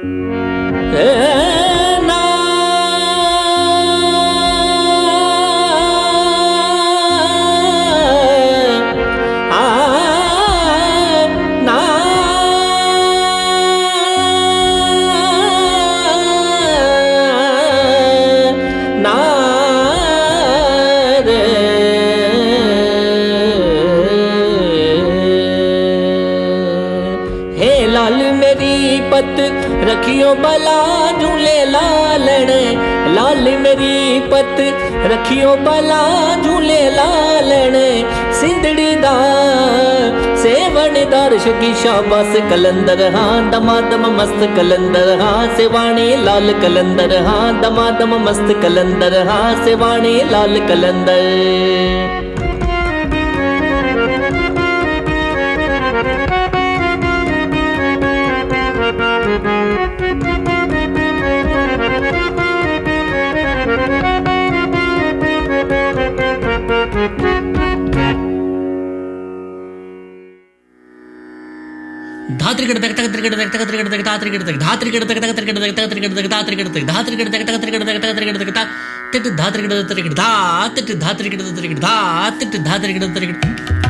ना ना ना रे हे लाल मेरी पत रखियो भला झूले लालण लाल मेरी पत रखियो भला झूले लालण सिंधड़ी दा सेवनदार शकी शाबास कलंदर हाँ दमादम मस्त कलंदर हाँ सेवाणी लाल कलंदर हाँ दमादम मस्त कलंदर हाँ सेवाणी लाल कलंदर। धात्रिकड़ तक तक त्रिकड़ तक तक त्रिकड़ तक धात्रिकड़ तक धात्रिकड़ तक तक त्रिकड़ तक तक त्रिकड़ तक धात्रिकड़ तक धात्रिकड़ तक तक त्रिकड़ तक तक त्रिकड़ तक ता तिट धात्रिकड़ त्रिकड़ धा तिट धात्रिकड़ त्रिकड़ धा तिट धात्रिकड़ त्रिकड़